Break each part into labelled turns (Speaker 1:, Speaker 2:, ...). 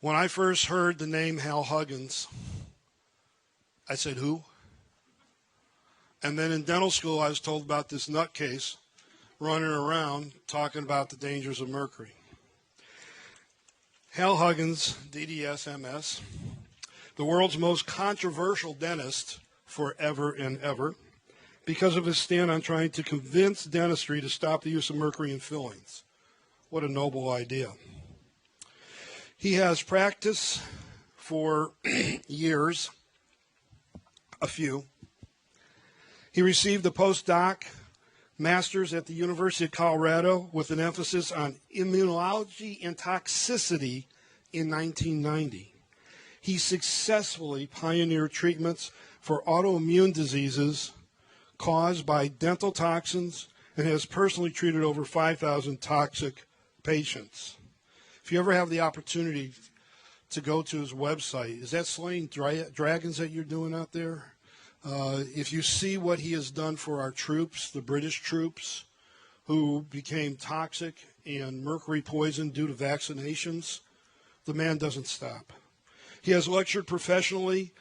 Speaker 1: When I first heard the name Hal Huggins, I said, who? And then in dental school, I was told about this nutcase running around talking about the dangers of mercury. Hal Huggins, DDS MS, the world's most controversial dentist forever and ever, because of his stand on trying to convince dentistry to stop the use of mercury in fillings. What a noble idea. He has practiced for years, a few. He received a postdoc master's at the University of Colorado with an emphasis on immunology and toxicity in 1990. He successfully pioneered treatments for autoimmune diseases caused by dental toxins and has personally treated over 5,000 toxic patients. If you ever have the opportunity to go to his website, is that slaying dragons that you're doing out there? If you see what he has done for our troops, the British troops, who became toxic and mercury poisoned due to vaccinations, the man doesn't stop. He has lectured professionally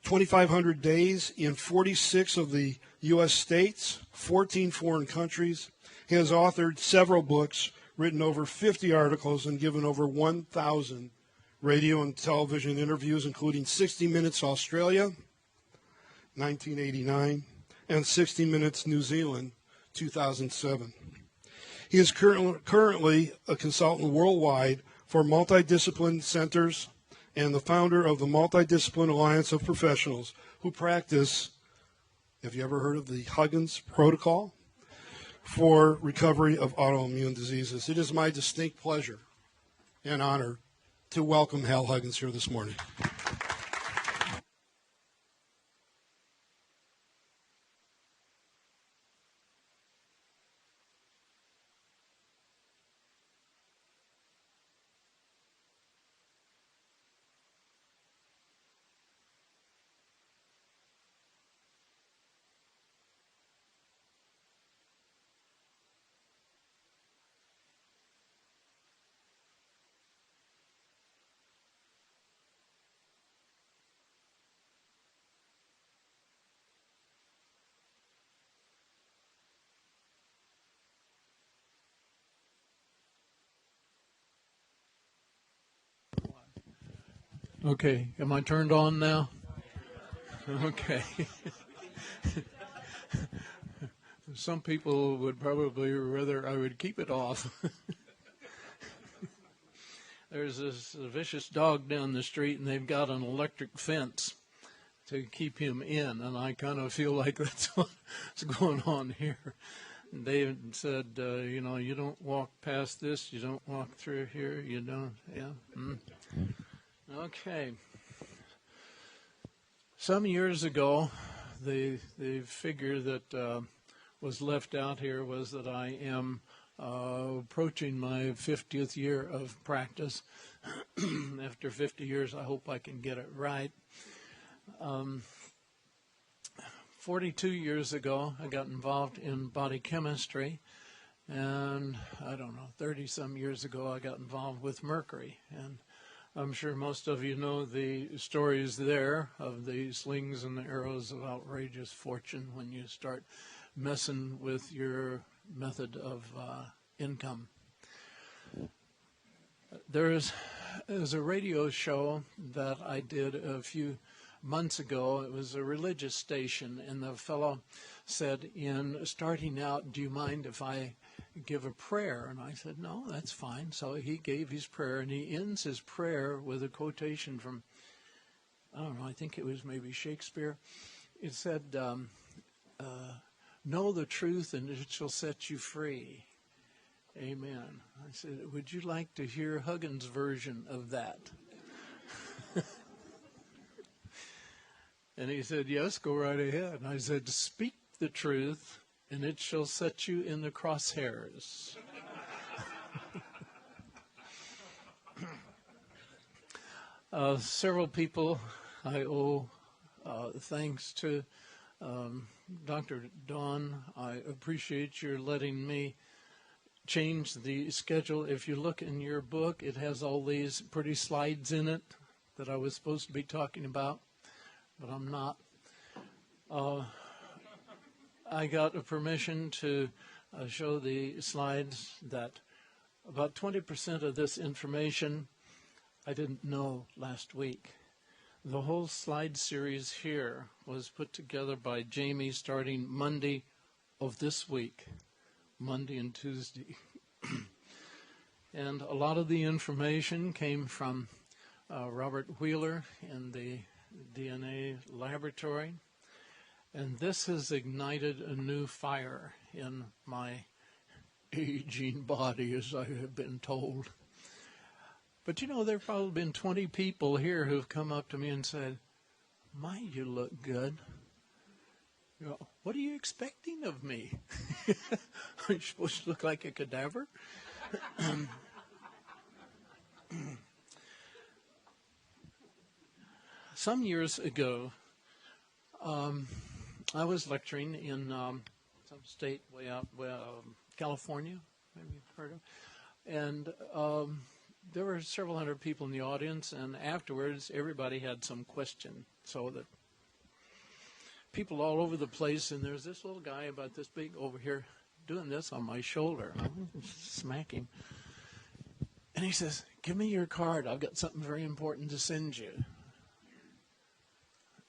Speaker 1: 2,500 days in 46 of the U.S. states, 14 foreign countries. He has authored several books, written over 50 articles, and given over 1,000 radio and television interviews, including 60 Minutes Australia, 1989, and 60 Minutes New Zealand, 2007. He is currently a consultant worldwide for multidiscipline centers and the founder of the Multidiscipline Alliance of Professionals who practice, have you ever heard of the Huggins Protocol, for recovery of autoimmune diseases. It is my distinct pleasure and honor to welcome Hal Huggins here this morning.
Speaker 2: Okay, am I turned on now? Okay. Some people would probably rather I would keep it off. There's this vicious dog down the street, and they've got an electric fence to keep him in, and I kind of feel like that's what's going on here. David said, you don't walk past this, you don't walk through here, you don't, yeah. Okay. Some years ago, the figure that was left out here was that I am approaching my 50th year of practice. After 50 years, I hope I can get it right. 42 years ago, I got involved in body chemistry, and I don't know, 30-some years ago, I got involved with mercury. And I'm sure most of you know the stories there of the slings and the arrows of outrageous fortune when you start messing with your method of income. There's a radio show that I did a few months ago. It was a religious station, and the fellow said, in starting out, do you mind if I give a prayer? And I said, no, that's fine. So he gave his prayer, and he ends his prayer with a quotation from, I don't know, I think it was maybe Shakespeare. It said, know the truth and it shall set you free. Amen. I said, would you like to hear Huggins' version of that? And he said, yes, go right ahead. And I said, speak the truth and it shall set you in the crosshairs. Several people I owe thanks to. Dr. Dawn, I appreciate your letting me changed the schedule. If you look in your book, it has all these pretty slides in it that I was supposed to be talking about, but I'm not. I got a permission to show the slides that about 20% of this information I didn't know last week. The whole slide series here was put together by Jamie starting Monday of this week, Monday and Tuesday. And a lot of the information came from Robert Wheeler in the DNA laboratory. And this has ignited a new fire in my aging body, as I have been told. But you know, there have probably been 20 people here who've come up to me and said, "My, you look good." You know, what are you expecting of me? Are you supposed to look like a cadaver? Some years ago, I was lecturing in some state way out, California, maybe you've heard of, and there were several hundred people in the audience, and afterwards everybody had some question, so that people all over the place, and there's this little guy about this big over here doing this on my shoulder. I'm smacking. And he says, "Give me your card. I've got something very important to send you."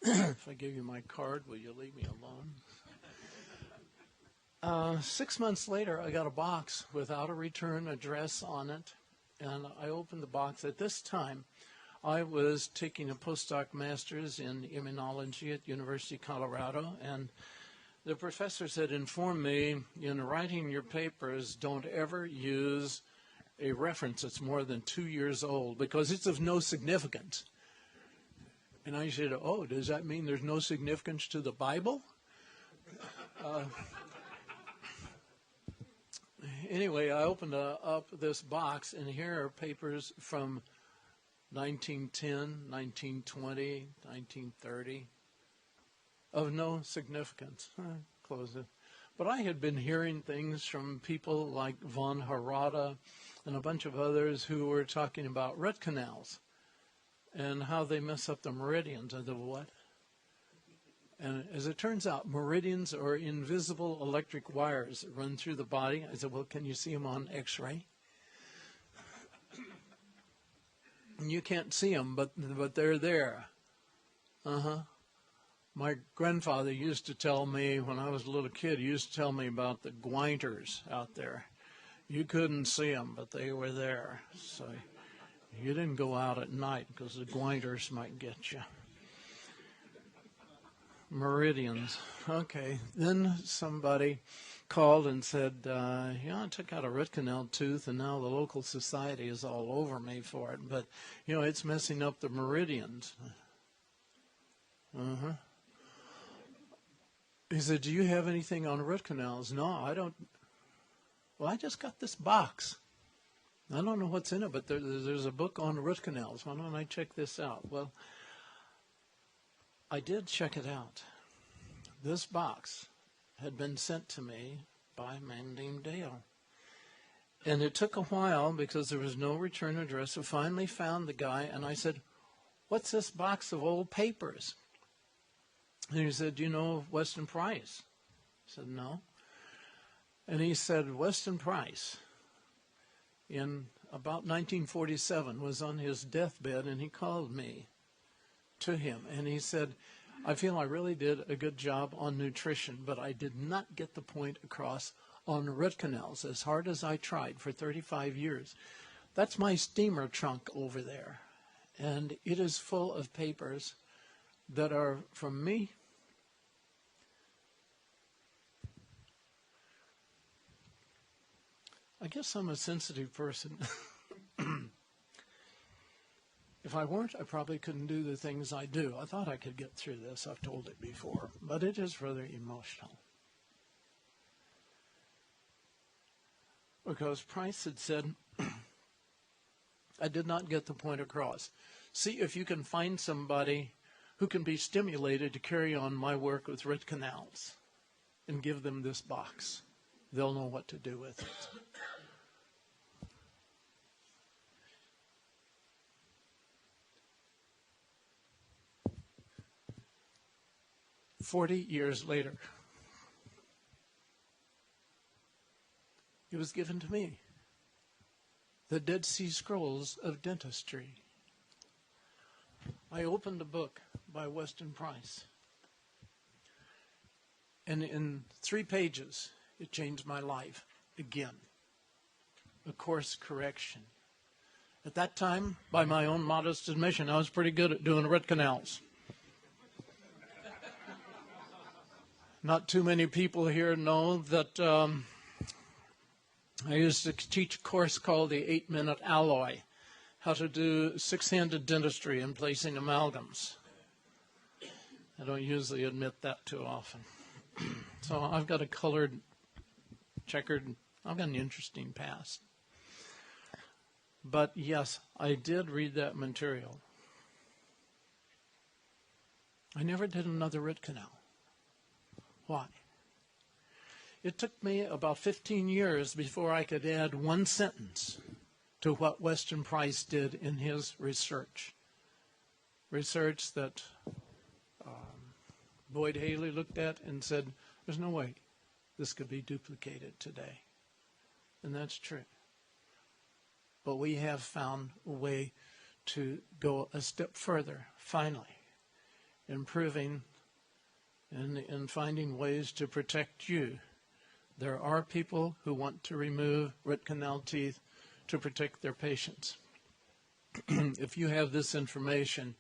Speaker 2: If I give you my card, will you leave me alone? 6 months later, I got a box without a return address on it, and I opened the box. At this time, I was taking a postdoc master's in immunology at University of Colorado, and the professors had informed me, in writing your papers, don't ever use a reference that's more than 2 years old, because it's of no significance. And I said, "Oh, does that mean there's no significance to the Bible?" Anyway, I opened up this box, and here are papers from 1910, 1920, 1930, of no significance. Close it. But I had been hearing things from people like von Harada and a bunch of others who were talking about root canals and how they mess up the meridians. I thought, what? And as it turns out, meridians are invisible electric wires that run through the body. I said, well, can you see them on X-ray? And you can't see them, but they're there. My grandfather used to tell me, when I was a little kid, he used to tell me about the guinters out there. You couldn't see them, but they were there. So you didn't go out at night because the guinters might get you. Meridians. Okay. Then somebody called and said, I took out a root canal tooth, and now the local society is all over me for it. But, it's messing up the meridians. He said, do you have anything on root canals? No, I don't. Well, I just got this box. I don't know what's in it, but there's a book on root canals. Why don't I check this out? Well, I did check it out. This box had been sent to me by a man named Dale. And it took a while because there was no return address. I finally found the guy, and I said, what's this box of old papers? And he said, do you know Weston Price? I said, no. And he said, Weston Price, in about 1947, was on his deathbed, and he called me to him. And he said, I feel I really did a good job on nutrition, but I did not get the point across on root canals, as hard as I tried for 35 years. That's my steamer trunk over there. And it is full of papers that are from me. I guess I'm a sensitive person. If I weren't, I probably couldn't do the things I do. I thought I could get through this. I've told it before. But it is rather emotional. Because Price had said, I did not get the point across. See if you can find somebody who can be stimulated to carry on my work with root canals and give them this box. They'll know what to do with it. 40 years later. It was given to me. The Dead Sea Scrolls of Dentistry. I opened a book by Weston Price. And in 3 pages, it changed my life again. A course correction. At that time, by my own modest admission, I was pretty good at doing root canals. Not too many people here know that I used to teach a course called the 8-Minute Alloy, how to do 6-handed dentistry and placing amalgams. I don't usually admit that too often. So I've got a colored, checkered, I've got an interesting past. But yes, I did read that material. I never did another root canal. Why? It took me about 15 years before I could add 1 sentence to what Weston Price did in his research. Research that Boyd Haley looked at and said, there's no way this could be duplicated today. And that's true. But we have found a way to go a step further, finally, improving and finding ways to protect you. There are people who want to remove root canal teeth to protect their patients. If you have this information,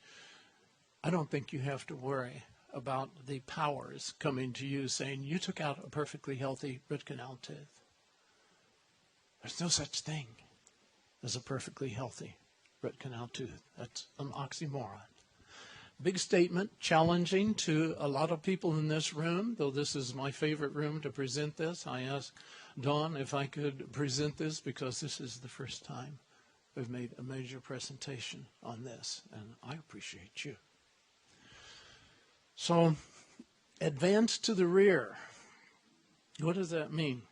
Speaker 2: I don't think you have to worry about the powers coming to you saying, you took out a perfectly healthy root canal tooth. There's no such thing as a perfectly healthy root canal tooth. That's an oxymoron. Big statement, challenging to a lot of people in this room, though this is my favorite room to present this. I asked Dawn if I could present this because this is the first time we've made a major presentation on this, and I appreciate you. So, advance to the rear. What does that mean?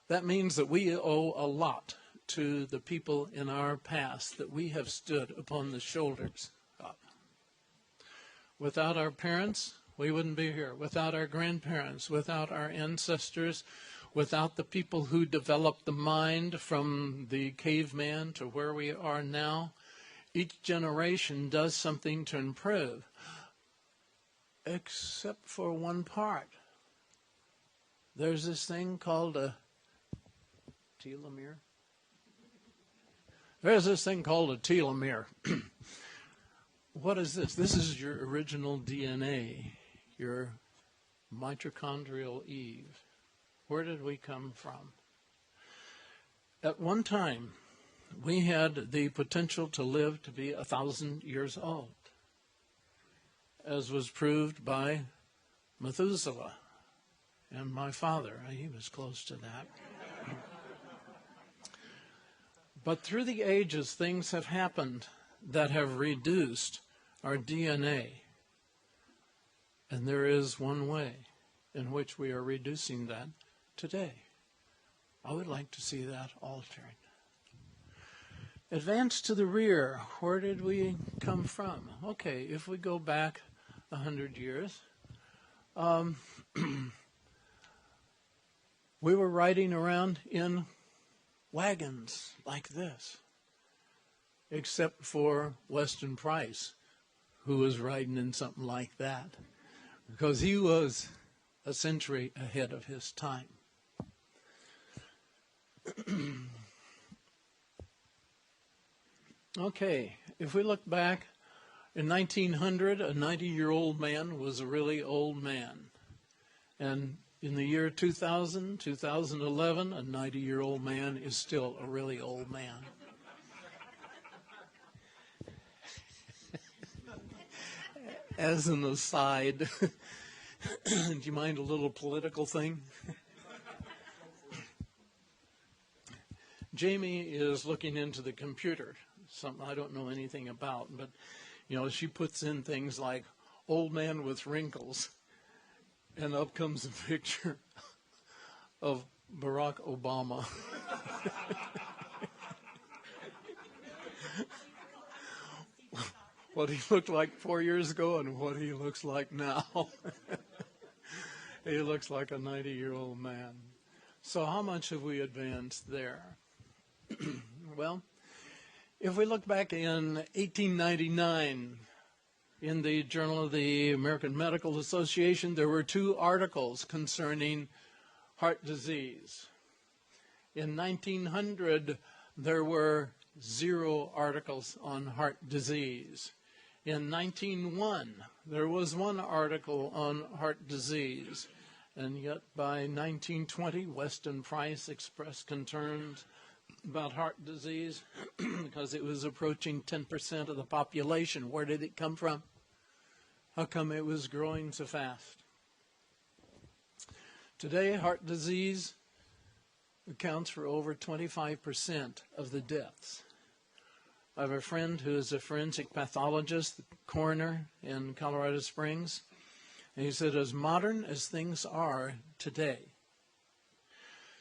Speaker 2: That means that we owe a lot to the people in our past that we have stood upon the shoulders of. Without our parents, we wouldn't be here. Without our grandparents, without our ancestors, without the people who developed the mind from the caveman to where we are now, each generation does something to improve, except for one part. There's this thing called a telomere. There's this thing called a telomere. What is this? This is your original DNA, your mitochondrial Eve. Where did we come from? At one time, we had the potential to live to be 1,000 years old, as was proved by Methuselah and my father. He was close to that. But through the ages, things have happened that have reduced our DNA. And there is one way in which we are reducing that today. I would like to see that altered. Advance to the rear. Where did we come from? Okay, if we go back 100 years, we were riding around in wagons like this, except for Weston Price, who was riding in something like that, because he was a century ahead of his time. Okay, if we look back, in 1900, a 90-year-old man was a really old man. And in the year 2000, 2011, a 90-year-old man is still a really old man. As an aside, do you mind a little political thing? Jamie is looking into the computer, something I don't know anything about, but she puts in things like old man with wrinkles, and up comes a picture of Barack Obama. what he looked like 4 years ago and what he looks like now. He looks like a 90-year-old man. So how much have we advanced there? Well, if we look back in 1899, in the Journal of the American Medical Association, there were 2 articles concerning heart disease. In 1900, there were 0 articles on heart disease. In 1901, there was 1 article on heart disease. And yet by 1920, Weston Price expressed concerns about heart disease because it was approaching 10% of the population. Where did it come from? How come it was growing so fast? Today, heart disease accounts for over 25% of the deaths. I have a friend who is a forensic pathologist, coroner in Colorado Springs, and he said, as modern as things are today,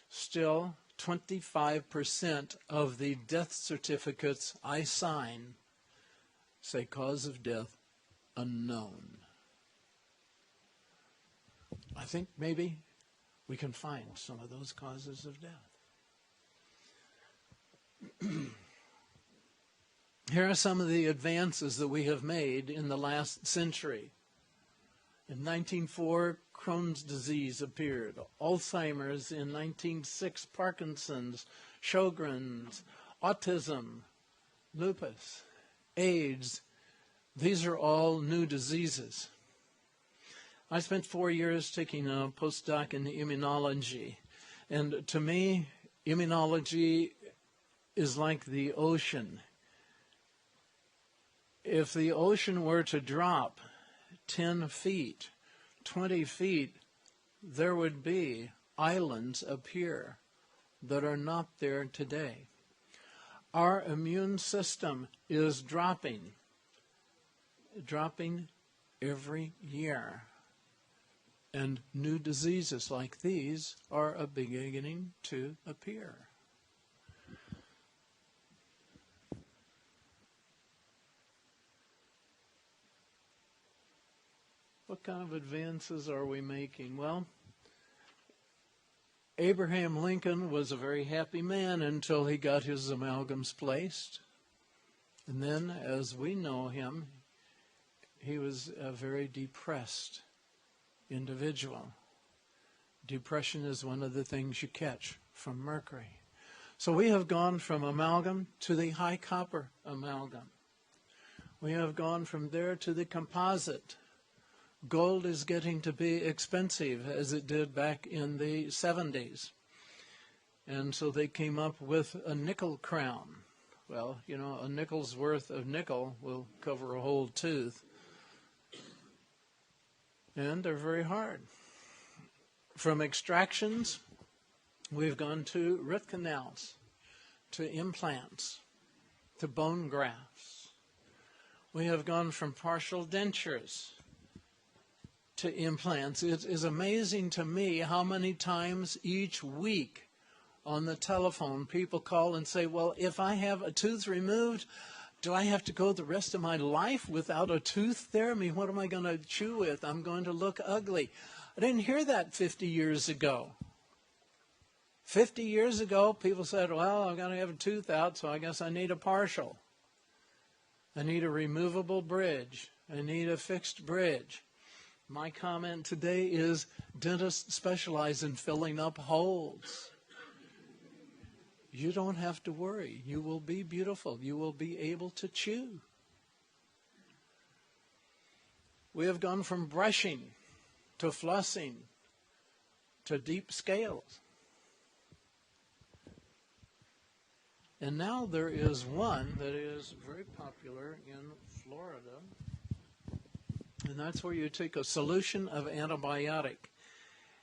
Speaker 2: still 25% of the death certificates I sign say cause of death unknown. I think maybe we can find some of those causes of death. Here are some of the advances that we have made in the last century. In 1904, Crohn's disease appeared. Alzheimer's in 1906, Parkinson's, Sjogren's, autism, lupus, AIDS. These are all new diseases. I spent 4 years taking a postdoc in immunology. And to me, immunology is like the ocean. If the ocean were to drop 10 feet, 20 feet, there would be islands appear that are not there today. Our immune system is dropping every year. And new diseases like these are beginning to appear. What kind of advances are we making? Well, Abraham Lincoln was a very happy man until he got his amalgams placed. And then, as we know him, he was a very depressed individual. Depression is one of the things you catch from mercury. So we have gone from amalgam to the high copper amalgam. We have gone from there to the composite. Gold is getting to be expensive, as it did back in the 70s. And so they came up with a nickel crown. Well, you know, a nickel's worth of nickel will cover a whole tooth. And they're very hard. From extractions, we've gone to root canals, to implants, to bone grafts. We have gone from partial dentures to implants. It is amazing to me how many times each week on the telephone people call and say, well, if I have a tooth removed, do I have to go the rest of my life without a tooth there? I mean, what am I going to chew with? I'm going to look ugly. I didn't hear that 50 years ago. 50 years ago, people said, well, I'm going to have a tooth out, so I guess I need a partial. I need a removable bridge. I need a fixed bridge. My comment today is dentists specialize in filling up holes. You don't have to worry. You will be beautiful. You will be able to chew. We have gone from brushing to flossing to deep scales. And now there is one that is very popular in Florida. And that's where you take a solution of antibiotic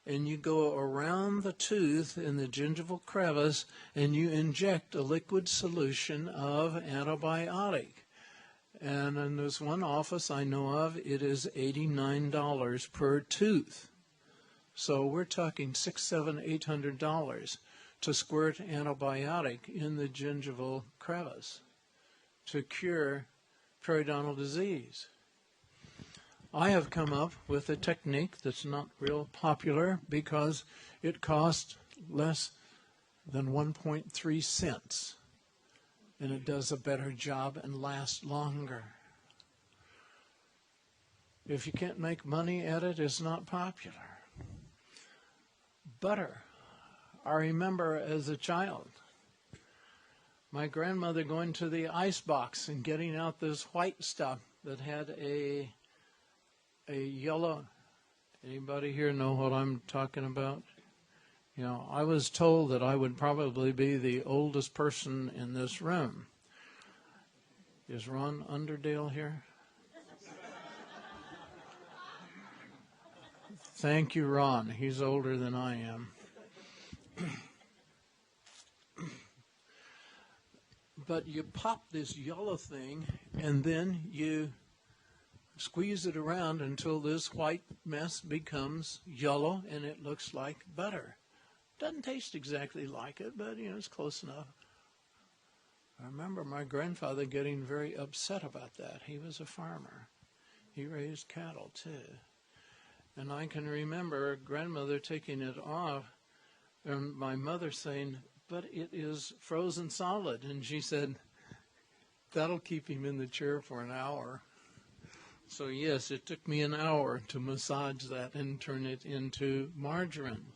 Speaker 2: and you go around the tooth in the gingival crevice and you inject a liquid solution of antibiotic. And in this one office I know of, it is $89 per tooth. So we're talking $600, $700, $800 to squirt antibiotic in the gingival crevice to cure periodontal disease. I have come up with a technique that's not real popular because it costs less than 1.3 cents, and it does a better job and lasts longer. If you can't make money at it, it's not popular. Butter. I remember as a child, my grandmother going to the ice box and getting out this white stuff that had a yellow. Anybody here know what I'm talking about? You know, I was told that I would probably be the oldest person in this room. Is Ron Underdale here? Thank you, Ron. He's older than I am. But you pop this yellow thing, and then you squeeze it around until this white mess becomes yellow, and it looks like butter. Doesn't taste exactly like it, but, you know, it's close enough. I remember my grandfather getting very upset about that. He was a farmer. He raised cattle, too. And I can remember grandmother taking it off, and my mother saying, "But it is frozen solid." And she said, "That'll keep him in the chair for an hour." So yes, it took me an hour to massage that and turn it into margarine.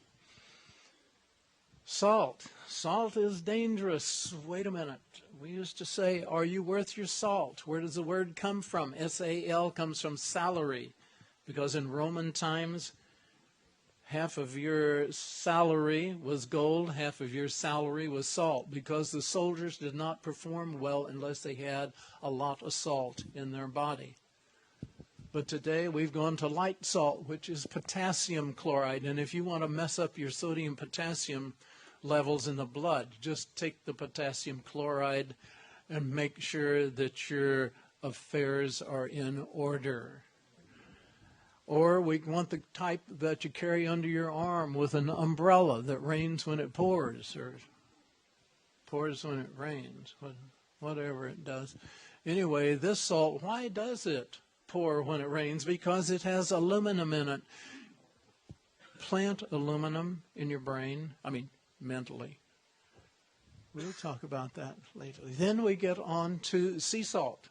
Speaker 2: Salt. Salt is dangerous. Wait a minute. We used to say, "Are you worth your salt?" Where does the word come from? S-A-L comes from salary, because in Roman times, half of your salary was gold, half of your salary was salt, because the soldiers did not perform well unless they had a lot of salt in their body. But today we've gone to light salt, which is potassium chloride. And if you want to mess up your sodium potassium levels in the blood, just take the potassium chloride and make sure that your affairs are in order. Or we want the type that you carry under your arm with an umbrella that rains when it pours, or pours when it rains, whatever it does. Anyway, this salt, why does it pour when it rains? Because it has aluminum in it. Plant aluminum in your brain, mentally. We'll talk about that later. Then we get on to sea salt.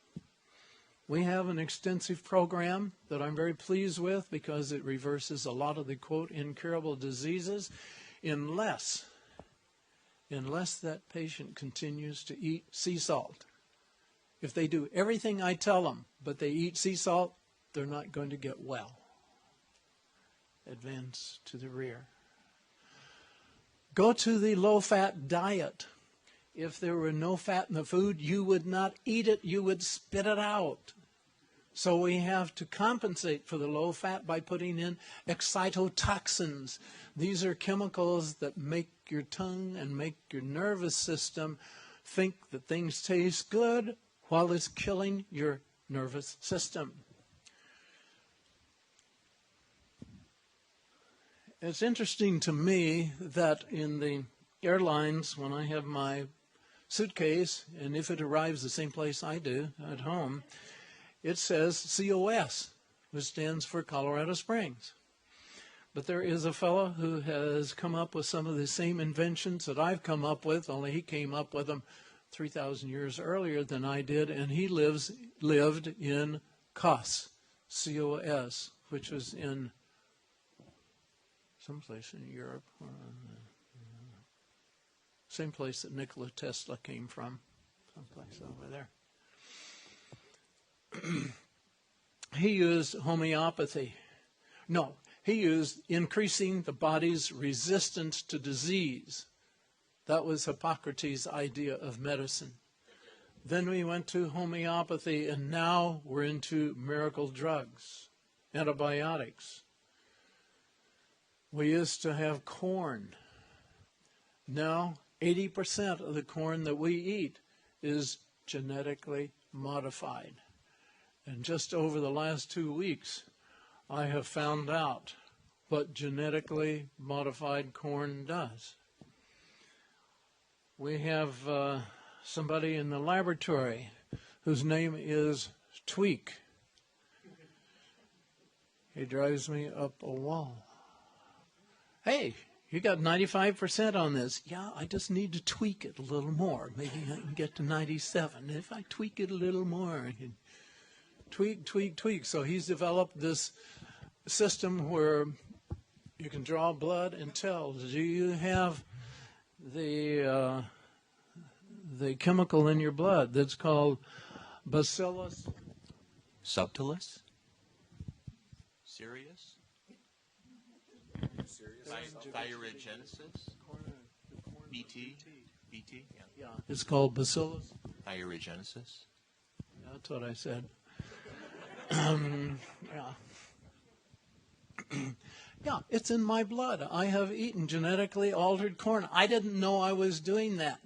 Speaker 2: We have an extensive program that I'm very pleased with because it reverses a lot of the, quote, incurable diseases unless that patient continues to eat sea salt. If they do everything I tell them, but they eat sea salt, they're not going to get well. Advance to the rear. Go to the low-fat diet. If there were no fat in the food, you would not eat it, you would spit it out. So we have to compensate for the low fat by putting in excitotoxins. These are chemicals that make your tongue and make your nervous system think that things taste good while it's killing your nervous system. It's interesting to me that in the airlines, when I have my suitcase, and if it arrives the same place I do at home, it says COS, which stands for Colorado Springs. But there is a fellow who has come up with some of the same inventions that I've come up with, only he came up with them 3,000 years earlier than I did, and he lived in Kos, C-O-S, which was in someplace in Europe, or same place that Nikola Tesla came from, someplace over there. He used homeopathy. No, he used increasing the body's resistance to disease. That was Hippocrates' idea of medicine. Then we went to homeopathy, and now we're into miracle drugs, antibiotics. We used to have corn. Now 80% of the corn that we eat is genetically modified. And just over the last 2 weeks, I have found out what genetically modified corn does. We have somebody in the laboratory whose name is tweak. He drives me up a wall. Hey, you got 95% on this. Yeah, I just need to tweak it a little more. Maybe I can get to 97. If I tweak it a little more, I can tweak. So he's developed this system where you can draw blood and tell, do you have the chemical in your blood that's called Bacillus
Speaker 3: subtilis? Serious? Thyrogenesis? BT? BT?
Speaker 2: Yeah, it's called Bacillus.
Speaker 3: Thyrogenesis?
Speaker 2: That's what I said. Yeah. Yeah, it's in my blood. I have eaten genetically altered corn. I didn't know I was doing that.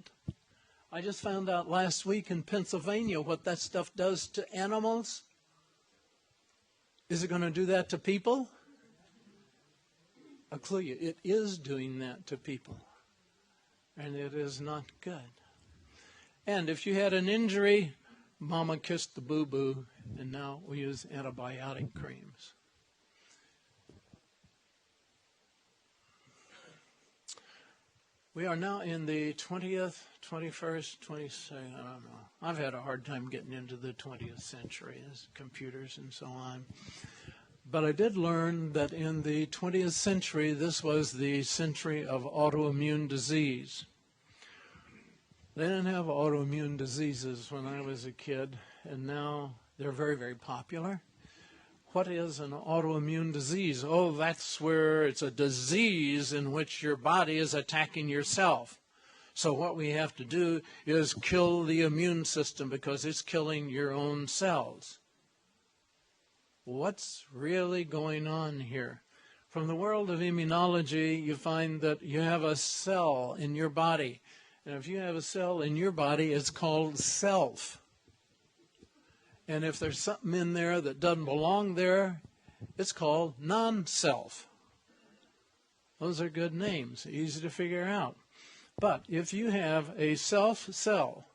Speaker 2: I just found out last week in Pennsylvania what that stuff does to animals. Is it going to do that to people? I'll clue you, it is doing that to people. And it is not good. And if you had an injury, Mama kissed the boo-boo, and now we use antibiotic creams. We are now in the 20th, 21st, 22nd, I don't know. I've had a hard time getting into the 20th century, as computers and so on. But I did learn that in the 20th century, this was the century of autoimmune disease. They didn't have autoimmune diseases when I was a kid, and now they're very, very popular. What is an autoimmune disease? Oh, that's where it's a disease in which your body is attacking yourself. So what we have to do is kill the immune system because it's killing your own cells. What's really going on here? From the world of immunology, you find that you have a cell in your body. And if you have a cell in your body, it's called self. And if there's something in there that doesn't belong there, it's called non-self. Those are good names, easy to figure out. But if you have a self cell,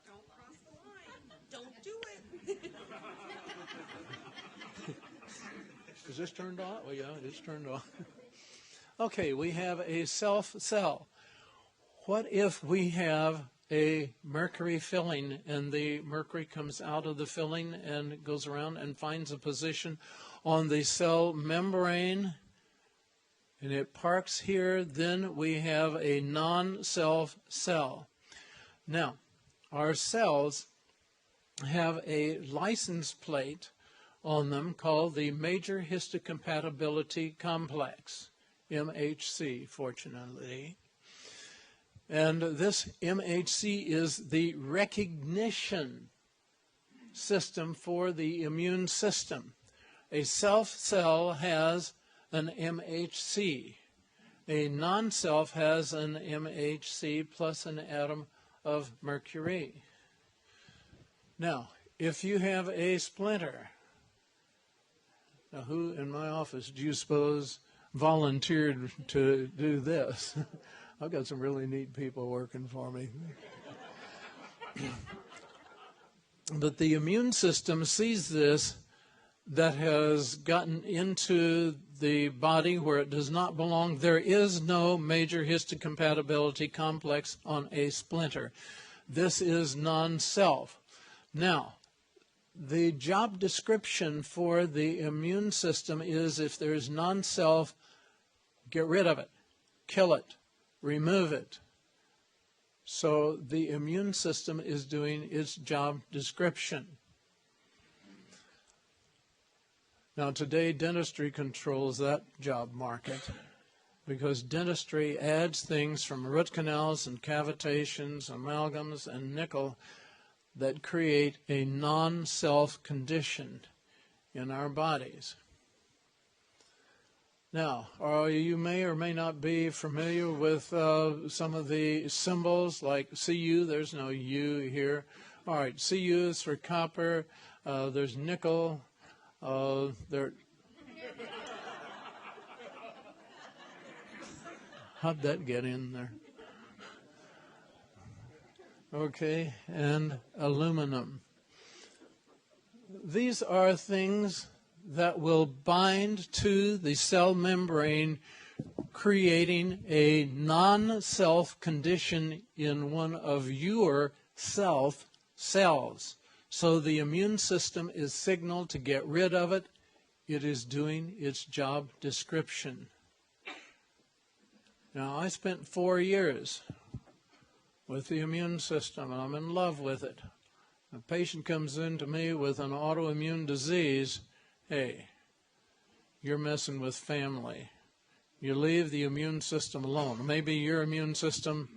Speaker 4: don't cross the line. Don't do it.
Speaker 2: is this turned on? Well, yeah, it's turned on. Okay, we have a self cell. What if we have a mercury filling and the mercury comes out of the filling and goes around and finds a position on the cell membrane and it parks here? Then we have a non-self cell. Now, our cells have a license plate on them called the major histocompatibility complex. MHC, fortunately. And this MHC is the recognition system for the immune system. A self cell has an MHC. A non-self has an MHC plus an atom of mercury. Now, if you have a splinter, now who in my office do you suppose volunteered to do this? I've got some really neat people working for me. But the immune system sees this that has gotten into the body where it does not belong. There is no major histocompatibility complex on a splinter. This is non-self. Now, the job description for the immune system is if there's non-self, get rid of it, kill it, remove it. So the immune system is doing its job description. Now today dentistry controls that job market because dentistry adds things from root canals and cavitations, amalgams, and nickel that create a non-self condition in our bodies. Now, you may or may not be familiar with some of the symbols like Cu. There's no U here. All right, Cu is for copper. There's nickel. How'd that get in there? Okay, and aluminum. These are things that will bind to the cell membrane, creating a non-self condition in one of your self cells. So the immune system is signaled to get rid of it. It is doing its job description. Now, I spent 4 years with the immune system, and I'm in love with it. A patient comes in to me with an autoimmune disease. Hey, you're messing with family. You leave the immune system alone. Maybe your immune system,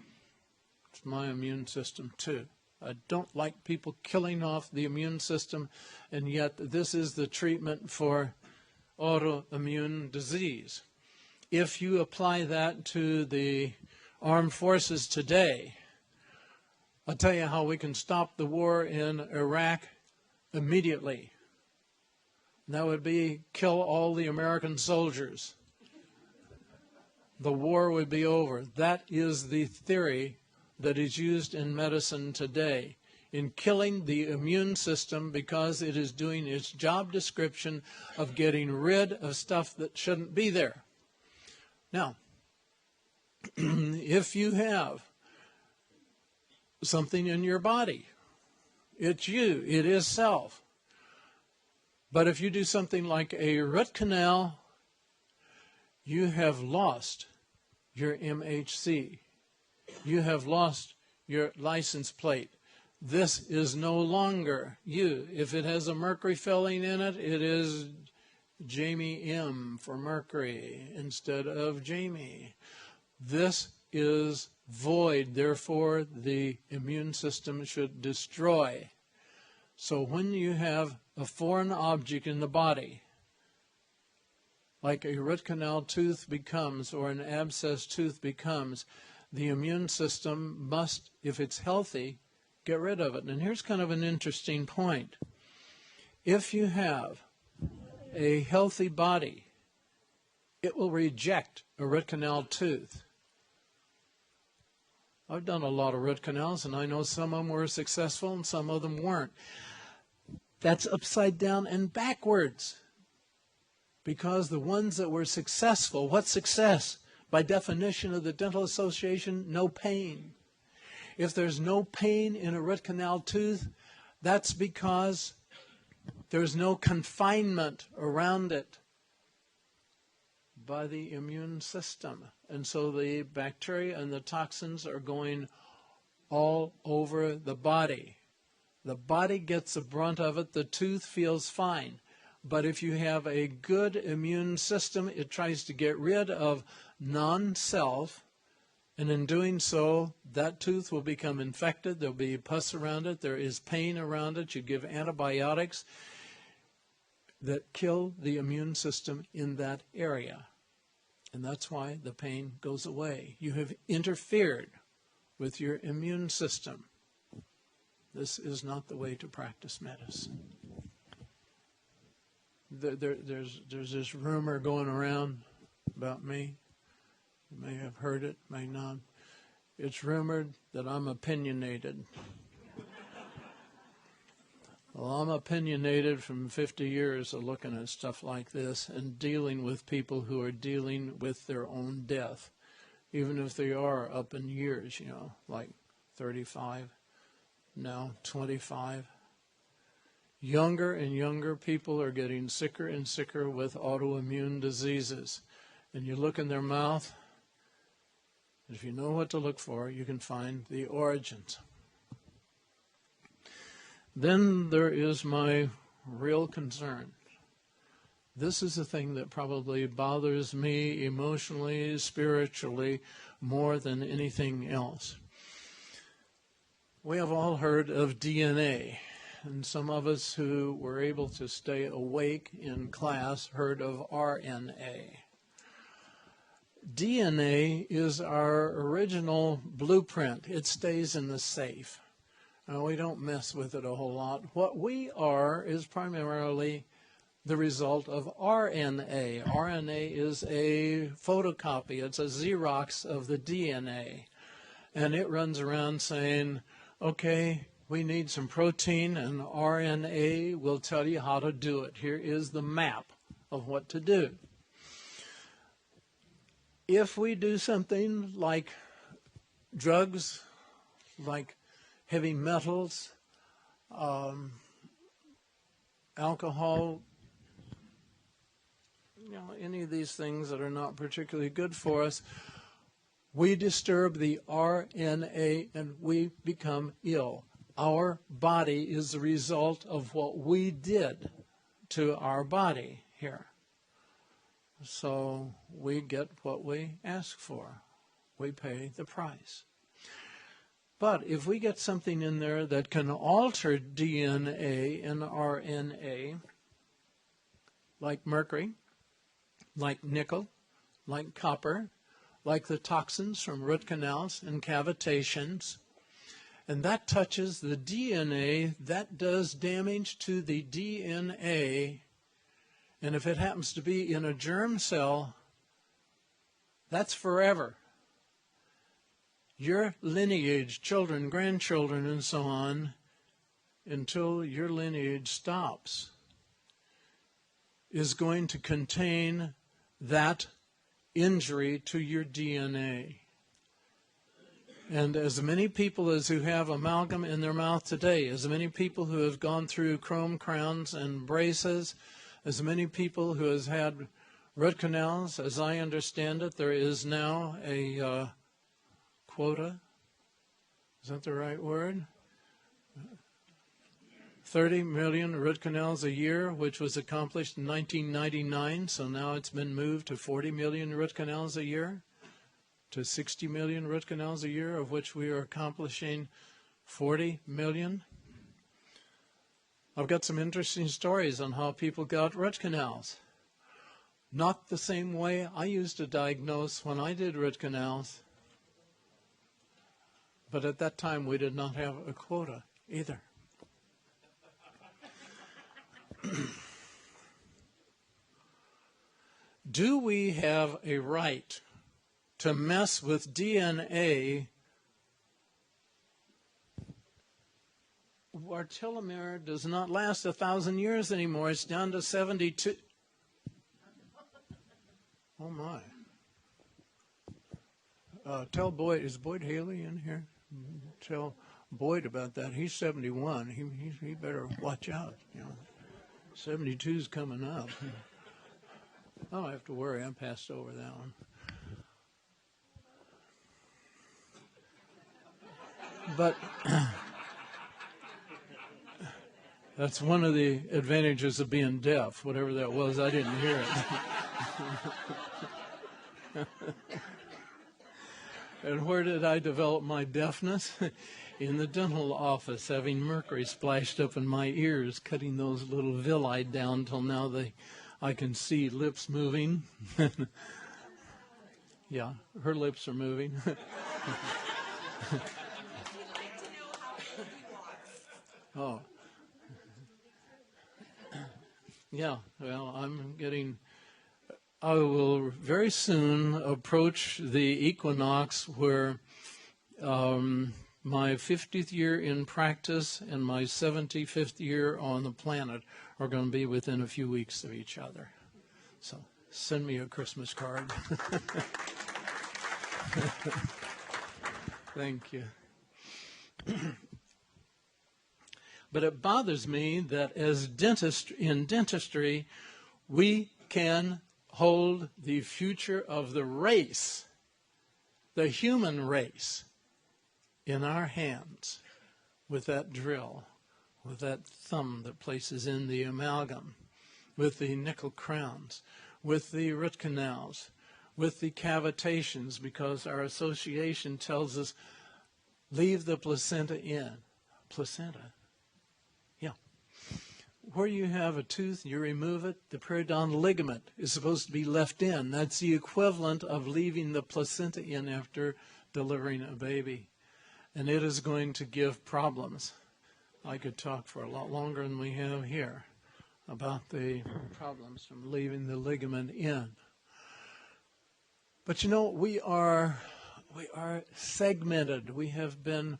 Speaker 2: it's my immune system too. I don't like people killing off the immune system, and yet this is the treatment for autoimmune disease. If you apply that to the armed forces today, I'll tell you how we can stop the war in Iraq immediately. That would be kill all the American soldiers. The war would be over. That is the theory that is used in medicine today, in killing the immune system because it is doing its job description of getting rid of stuff that shouldn't be there. Now, if you have something in your body, it's you, it is self. But if you do something like a root canal, you have lost your MHC. You have lost your license plate. This is no longer you. If it has a mercury filling in it, it is Jamie M for Mercury instead of Jamie. This is void, therefore the immune system should destroy. So when you have a foreign object in the body, like a root canal tooth becomes or an abscess tooth becomes, the immune system must, if it's healthy, get rid of it. And here's kind of an interesting point. If you have a healthy body, it will reject a root canal tooth. I've done a lot of root canals, and I know some of them were successful and some of them weren't. That's upside down and backwards. Because the ones that were successful, what's success? By definition of the Dental Association, no pain. If there's no pain in a root canal tooth, that's because there's no confinement around it by the immune system. And so the bacteria and the toxins are going all over the body. The body gets the brunt of it. The tooth feels fine. But if you have a good immune system, it tries to get rid of non-self, and in doing so, that tooth will become infected. There'll be pus around it. There is pain around it. You give antibiotics that kill the immune system in that area. And that's why the pain goes away. You have interfered with your immune system. This is not the way to practice medicine. There's this rumor going around about me. You may have heard it, may not. It's rumored that I'm opinionated. Well, I'm opinionated from 50 years of looking at stuff like this and dealing with people who are dealing with their own death, even if they are up in years, like 35, now 25. Younger and younger people are getting sicker and sicker with autoimmune diseases. And you look in their mouth, if you know what to look for, you can find the origins. Then there is my real concern. This is the thing that probably bothers me emotionally, spiritually, more than anything else. We have all heard of DNA. And some of us who were able to stay awake in class heard of RNA. DNA is our original blueprint. It stays in the safe. We don't mess with it a whole lot. What we are is primarily the result of RNA. RNA is a photocopy. It's a Xerox of the DNA. And it runs around saying, okay, we need some protein, and RNA will tell you how to do it. Here is the map of what to do. If we do something like drugs, like heavy metals, alcohol, any of these things that are not particularly good for us, we disturb the RNA and we become ill. Our body is the result of what we did to our body here. So we get what we ask for. We pay the price. But if we get something in there that can alter DNA and RNA, like mercury, like nickel, like copper, like the toxins from root canals and cavitations, and that touches the DNA, that does damage to the DNA. And if it happens to be in a germ cell, that's forever. Your lineage, children, grandchildren, and so on, until your lineage stops, is going to contain that injury to your DNA. And as many people as who have amalgam in their mouth today, as many people who have gone through chrome crowns and braces, as many people who has had root canals, as I understand it, there is now a quota. Is that the right word? 30 million root canals a year, which was accomplished in 1999. So now it's been moved to 40 million root canals a year, to 60 million root canals a year, of which we are accomplishing 40 million. I've got some interesting stories on how people got root canals. Not the same way I used to diagnose when I did root canals. But at that time, we did not have a quota either. Do we have a right to mess with DNA? Our telomere does not last 1,000 years anymore. It's down to 72. Oh, my. Tell Boyd, is Boyd Haley in here? Tell Boyd about that. He's 71. He better watch out. 72's coming up. I don't have to worry. I passed over that one. But that's one of the advantages of being deaf. Whatever that was, I didn't hear it. And where did I develop my deafness? In the dental office, having mercury splashed up in my ears, cutting those little villi down till now I can see lips moving. Yeah, her lips are moving. Oh. Yeah, well, I will very soon approach the equinox where my 50th year in practice and my 75th year on the planet are going to be within a few weeks of each other. So send me a Christmas card. Thank you. But it bothers me that as in dentistry, we can hold the future of the race, the human race, in our hands with that drill, with that thumb that places in the amalgam, with the nickel crowns, with the root canals, with the cavitations, because our association tells us, leave the placenta in. Placenta? Yeah. Where you have a tooth, you remove it, the periodontal ligament is supposed to be left in. That's the equivalent of leaving the placenta in after delivering a baby. And it is going to give problems. I could talk for a lot longer than we have here about the problems from leaving the ligament in. But you know, we are segmented. We have been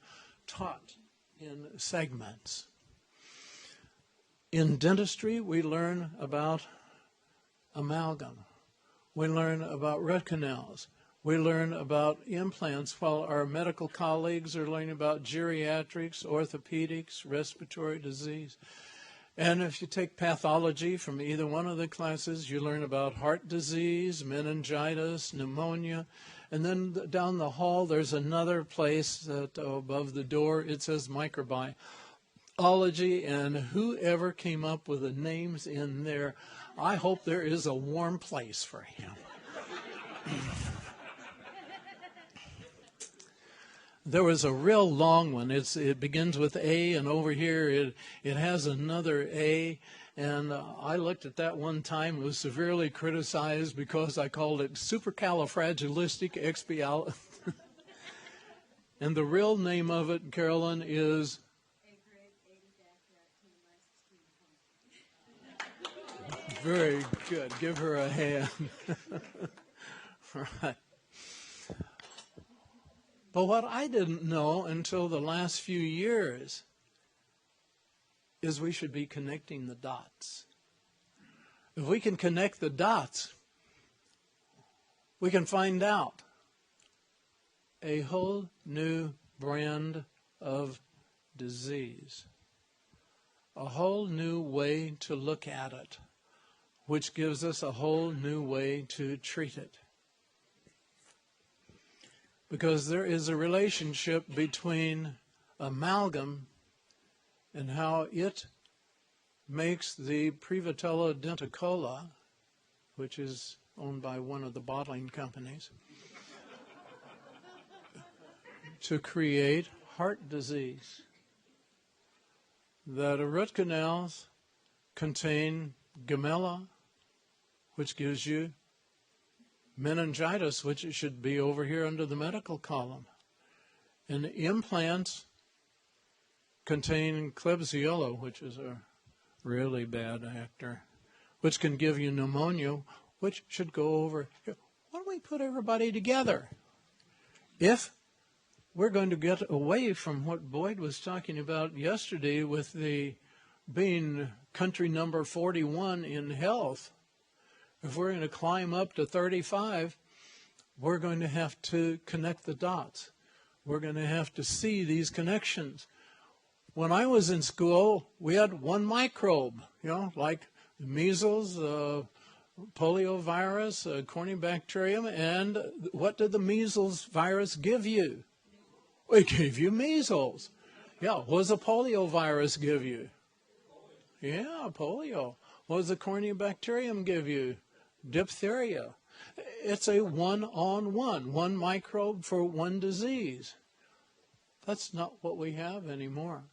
Speaker 2: taught in segments. In dentistry, we learn about amalgam. We learn about root canals. We learn about implants, while our medical colleagues are learning about geriatrics, orthopedics, respiratory disease. And if you take pathology from either one of the classes, you learn about heart disease, meningitis, pneumonia. And then down the hall, there's another place that above the door, it says microbiology. And whoever came up with the names in there, I hope there is a warm place for him. There was a real long one. It begins with A, and over here it has another A. And I looked at that one time. It was severely criticized because I called it supercalifragilisticexpialidocious. And the real name of it, Carolyn, is... Very good. Give her a hand. Right. But what I didn't know until the last few years is we should be connecting the dots. If we can connect the dots, we can find out a whole new brand of disease, a whole new way to look at it, which gives us a whole new way to treat it. Because there is a relationship between amalgam and how it makes the Prevotella denticola, which is owned by one of the bottling companies, to create heart disease. That root canals contain gamella, which gives you meningitis, which it should be over here under the medical column. And implants contain Klebsiella, which is a really bad actor, which can give you pneumonia, which should go over here. Why don't we put everybody together? If we're going to get away from what Boyd was talking about yesterday with the being country number 41 in health, if we're going to climb up to 35, we're going to have to connect the dots. We're going to have to see these connections. When I was in school, we had one microbe, like measles, poliovirus, corynebacterium, and what did the measles virus give you? It gave you measles. Yeah, what does the poliovirus give you? Yeah, polio. What does the corynebacterium give you? Diphtheria. It's a one-on-one, one microbe for one disease. That's not what we have anymore.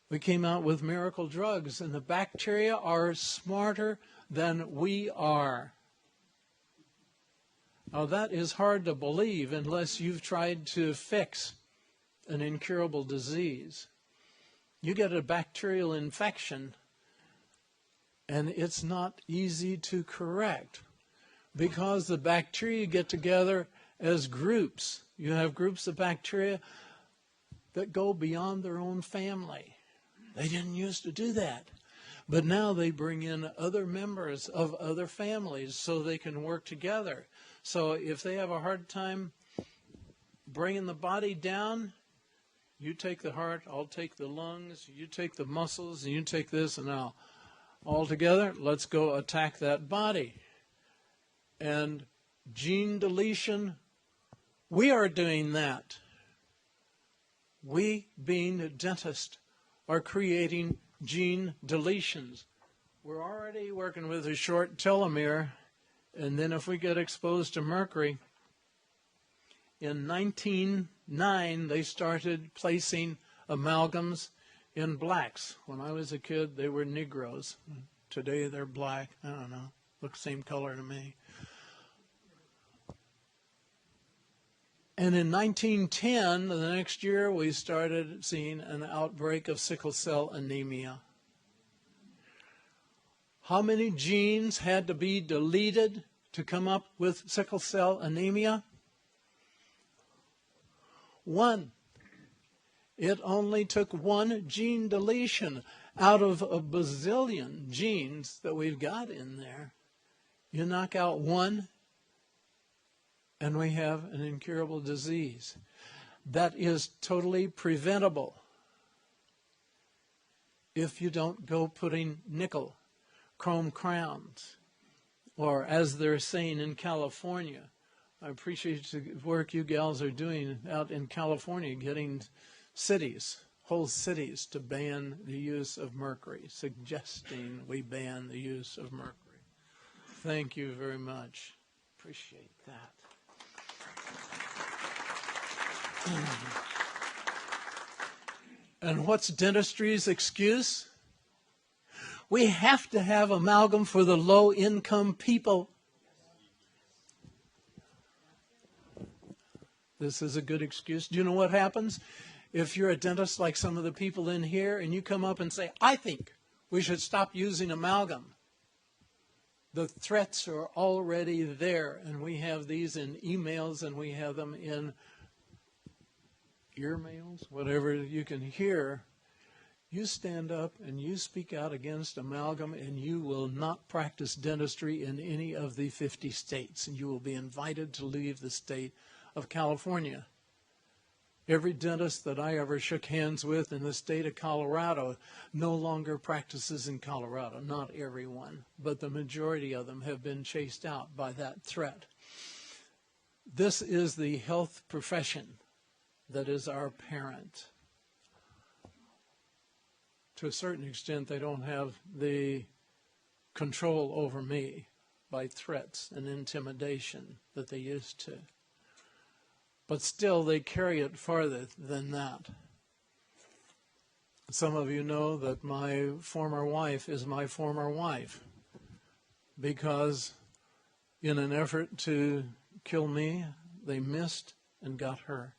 Speaker 2: We came out with miracle drugs, and the bacteria are smarter than we are. Now, that is hard to believe unless you've tried to fix an incurable disease. You get a bacterial infection, and it's not easy to correct because the bacteria get together as groups. You have groups of bacteria that go beyond their own family. They didn't used to do that. But now they bring in other members of other families so they can work together. So if they have a hard time bringing the body down, you take the heart, I'll take the lungs, you take the muscles, and you take this, and now all together, let's go attack that body. And gene deletion, we are doing that. We, being dentists, are creating gene deletions. We're already working with a short telomere, and then if we get exposed to mercury, in 1909 they started placing amalgams in blacks. When I was a kid, they were Negroes. Today they're black. I don't know. Look same color to me. And in 1910, the next year, we started seeing an outbreak of sickle cell anemia. How many genes had to be deleted to come up with sickle cell anemia? 1. It only took 1 gene deletion out of a bazillion genes that we've got in there. You knock out 1, and we have an incurable disease. That is totally preventable if you don't go putting nickel, chrome crowns, or as they're saying in California. I appreciate the work you gals are doing out in California, getting cities, whole cities, to ban the use of mercury, suggesting we ban the use of mercury. Thank you very much. Appreciate that. And what's dentistry's excuse? We have to have amalgam for the low-income people. This is a good excuse. Do you know what happens? If you're a dentist like some of the people in here and you come up and say, I think we should stop using amalgam, the threats are already there, and we have these in emails and we have them in ear mails, whatever you can hear. You stand up and you speak out against amalgam, and you will not practice dentistry in any of the 50 states, and you will be invited to leave the state of California. Every dentist that I ever shook hands with in the state of Colorado no longer practices in Colorado. Not everyone, but the majority of them have been chased out by that threat. This is the health profession that is our parent. To a certain extent, they don't have the control over me by threats and intimidation that they used to. But still, they carry it farther than that. Some of you know that my former wife is my former wife because in an effort to kill me, they missed and got her.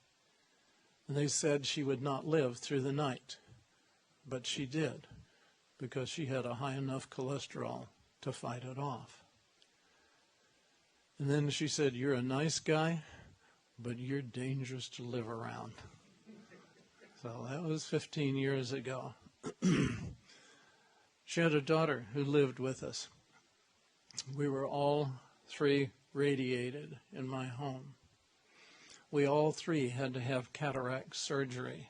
Speaker 2: And they said she would not live through the night. But she did, because she had a high enough cholesterol to fight it off. And then she said, you're a nice guy, but you're dangerous to live around. So that was 15 years ago. She had a daughter who lived with us. We were all 3 radiated in my home. We all 3 had to have cataract surgery.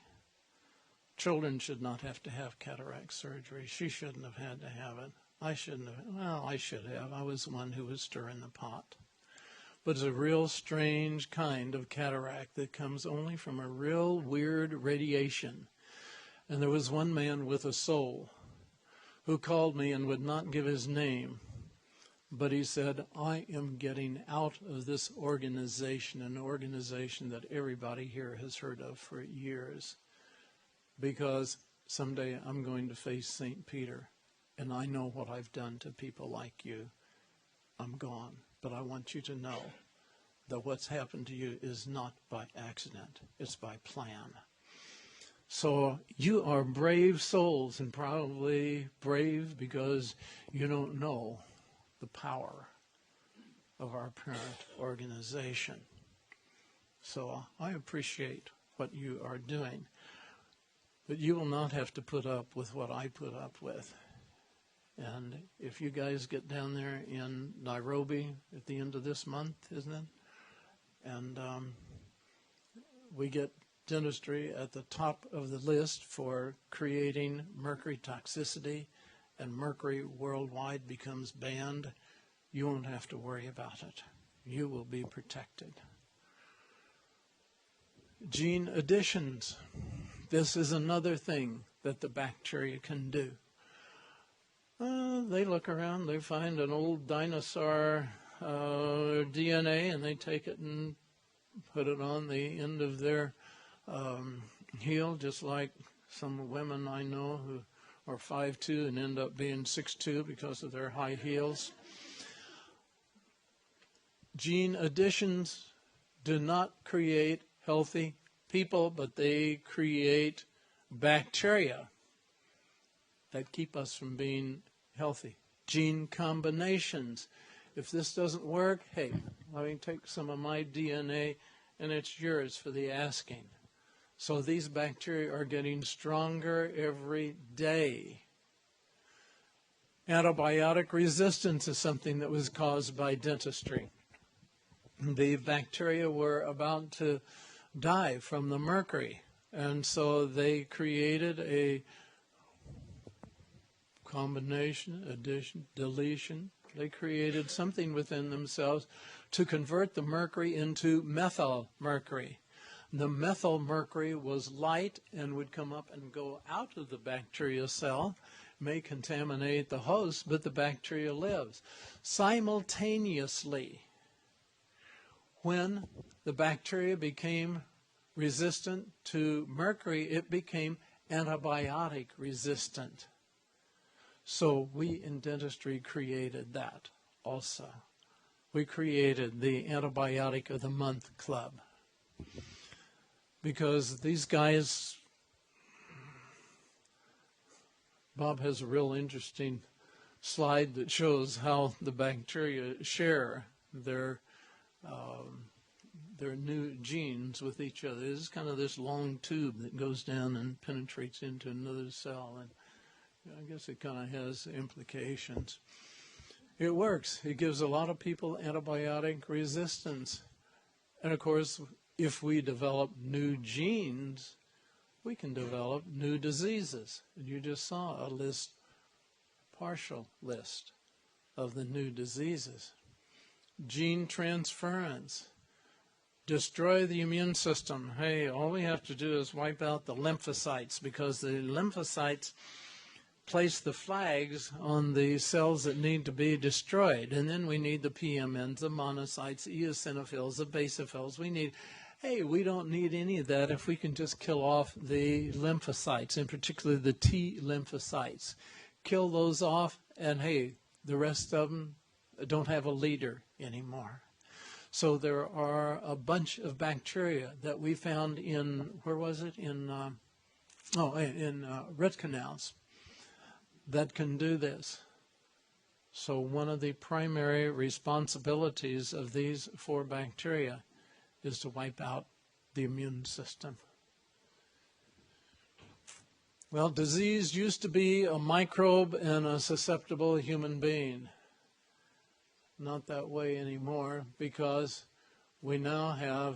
Speaker 2: Children should not have to have cataract surgery. She shouldn't have had to have it. I shouldn't have. Well, I should have. I was the one who was stirring the pot. But it's a real strange kind of cataract that comes only from a real weird radiation. And there was one man with a soul who called me and would not give his name. But he said, I am getting out of this organization, an organization that everybody here has heard of for years. Because someday I'm going to face St. Peter, and I know what I've done to people like you. I'm gone. But I want you to know that what's happened to you is not by accident. It's by plan. So you are brave souls, and probably brave because you don't know the power of our parent organization. So I appreciate what you are doing. But you will not have to put up with what I put up with. And if you guys get down there in Nairobi at the end of this month, isn't it? And we get dentistry at the top of the list for creating mercury toxicity, and mercury worldwide becomes banned, you won't have to worry about it. You will be protected. Gene additions. This is another thing that the bacteria can do. They look around, they find an old dinosaur DNA, and they take it and put it on the end of their heel, just like some women I know who are 5'2" and end up being 6'2" because of their high heels. Gene additions do not create healthy people, but they create bacteria that keep us from being healthy. gene combinations. If this doesn't work, hey, let me take some of my DNA and it's yours for the asking. So these bacteria are getting stronger every day. Antibiotic resistance is something that was caused by dentistry. The bacteria were about to die from the mercury, and so they created a combination, addition, deletion. They created something within themselves to convert the mercury into methyl mercury. The methyl mercury was light and would come up and go out of the bacteria cell, may contaminate the host, but the bacteria lives. Simultaneously, when the bacteria became resistant to mercury, it became antibiotic resistant. So we in dentistry created that also. We created the Antibiotic of the Month Club. Because these guys, Bob has a real interesting slide that shows how the bacteria share their new genes with each other. This is kind of this long tube that goes down and penetrates into another cell, and I guess it kind of has implications. It works. It gives a lot of people antibiotic resistance. And of course, if we develop new genes, we can develop new diseases. And you just saw a list, partial list of the new diseases. Gene transference. Destroy the immune system. Hey, all we have to do is wipe out the lymphocytes, because the lymphocytes place the flags on the cells that need to be destroyed. And then we need the PMNs, the monocytes, the eosinophils, the basophils. We don't need any of that if we can just kill off the lymphocytes, and particularly the T lymphocytes. Kill those off, and hey, the rest of them don't have a leader anymore. So there are a bunch of bacteria that we found in, where was it? In root canals that can do this. So one of the primary responsibilities of these 4 bacteria is to wipe out the immune system. Well, disease used to be a microbe and a susceptible human being. Not that way anymore, because we now have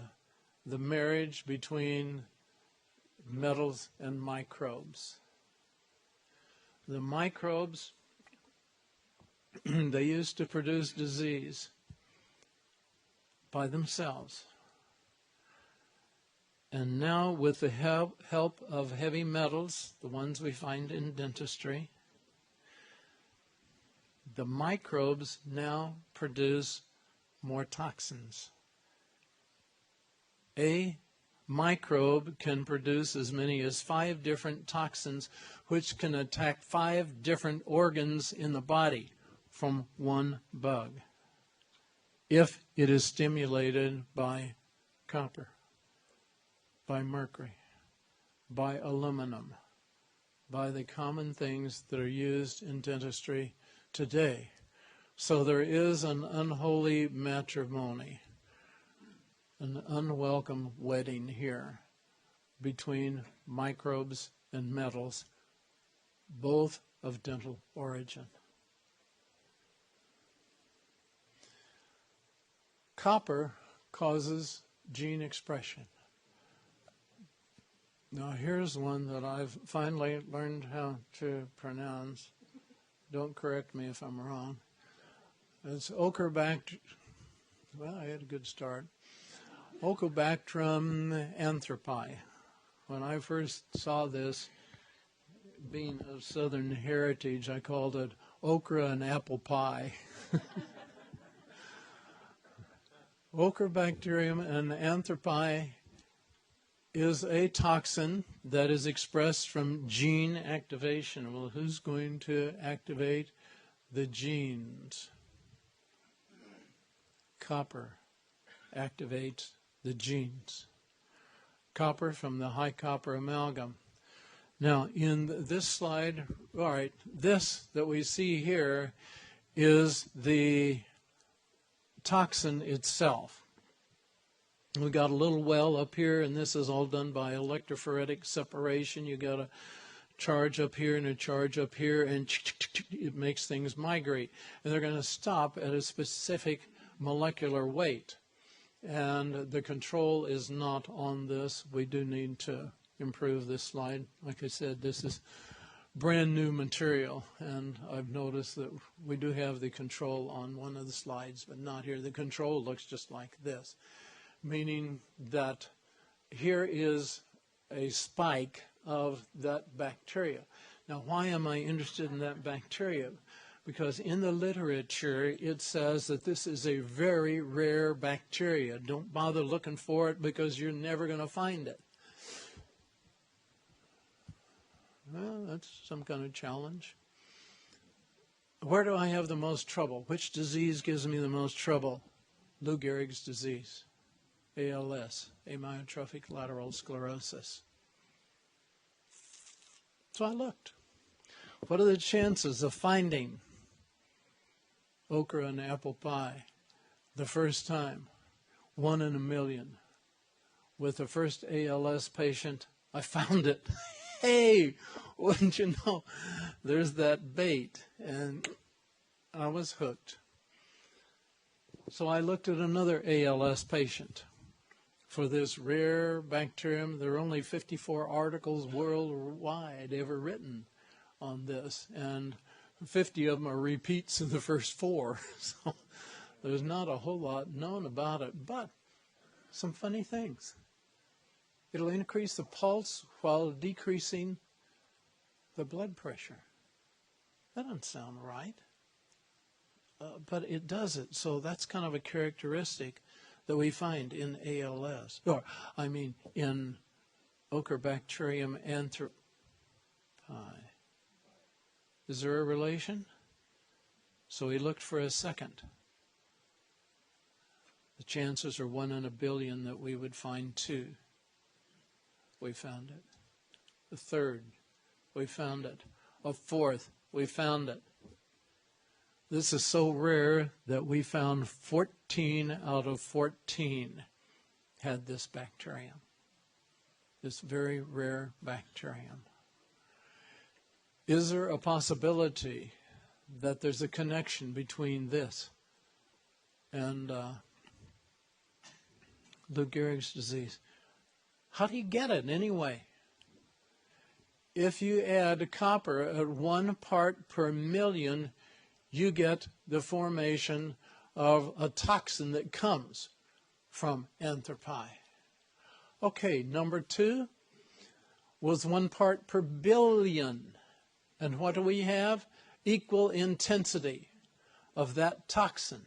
Speaker 2: the marriage between metals and microbes. The microbes, they used to produce disease by themselves. And now, with the help of heavy metals, the ones we find in dentistry, the microbes now produce more toxins. A microbe can produce as many as 5 different toxins, which can attack 5 different organs in the body from one bug, if it is stimulated by copper, by mercury, by aluminum, by the common things that are used in dentistry today. So there is an unholy matrimony, an unwelcome wedding here between microbes and metals, both of dental origin. Copper causes gene expression. Now here's one that I've finally learned how to pronounce. Don't correct me if I'm wrong. It's Ochobacter. Well, I had a good start. Ochobacterium anthropi. When I first saw this, being of Southern heritage, I called it okra and apple pie. Ochobacterium and anthropi is a toxin that is expressed from gene activation. Well, who's going to activate the genes? Copper activates the genes. Copper from the high copper amalgam. Now, in this slide, all right, this that we see here is the toxin itself. We got a little well up here, and this is all done by electrophoretic separation. You got a charge up here and a charge up here, and it makes things migrate. And they're going to stop at a specific molecular weight. And the control is not on this. We do need to improve this slide. Like I said, this is brand new material, and I've noticed that we do have the control on one of the slides, but not here. The control looks just like this, meaning that here is a spike of that bacteria. Now, why am I interested in that bacteria? Because in the literature, it says that this is a very rare bacteria. Don't bother looking for it because you're never going to find it. Well, that's some kind of challenge. Where do I have the most trouble? Which disease gives me the most trouble? Lou Gehrig's disease, ALS, amyotrophic lateral sclerosis. So I looked. What are the chances of finding okra and apple pie the first time? 1 in a million. With the first ALS patient, I found it. Hey, wouldn't you know, there's that bait, and I was hooked. So I looked at another ALS patient for this rare bacterium. There are only 54 articles worldwide ever written on this, and 50 of them are repeats of the first 4. So there's not a whole lot known about it, but some funny things. It'll increase the pulse while decreasing the blood pressure. That doesn't sound right, but it does it. So that's kind of a characteristic that we find in ALS, or I mean in Ochrebacterium anthropi. Is there a relation? So he looked for a second. The chances are 1 in a billion that we would find 2. We found it. A third, we found it. A fourth, we found it. This is so rare that we found 14 out of 14 had this bacterium. This very rare bacterium. Is there a possibility that there's a connection between this and Lou Gehrig's disease? How do you get it anyway? If you add copper at 1 part per million, you get the formation of a toxin that comes from anthropi. Okay, number 2 was 1 part per billion. And what do we have? Equal intensity of that toxin.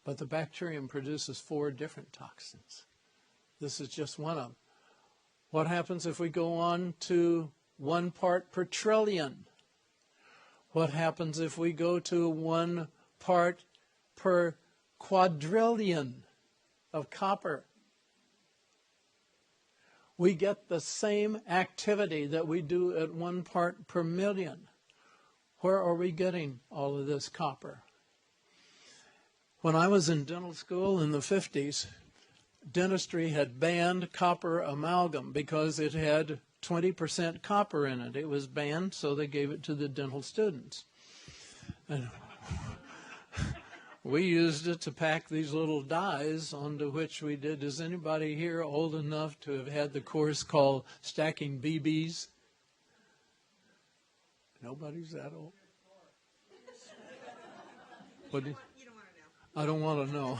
Speaker 2: But the bacterium produces 4 different toxins. This is just one of them. What happens if we go on to 1 part per trillion? What happens if we go to 1 part per quadrillion of copper? We get the same activity that we do at 1 part per million. Where are we getting all of this copper? When I was in dental school in the 50s, dentistry had banned copper amalgam because it had 20% copper in it. It was banned, so they gave it to the dental students. And we used it to pack these little dies onto which we did. Is anybody here old enough to have had the course called Stacking BBs? Nobody's that old? What do you don't want to know.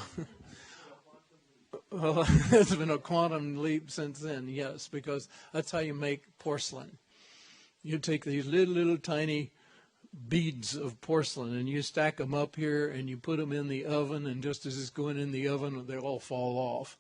Speaker 2: Well, there's been a quantum leap since then, yes, because that's how you make porcelain. You take these little tiny beads of porcelain and you stack them up here and you put them in the oven, and just as it's going in the oven, they all fall off.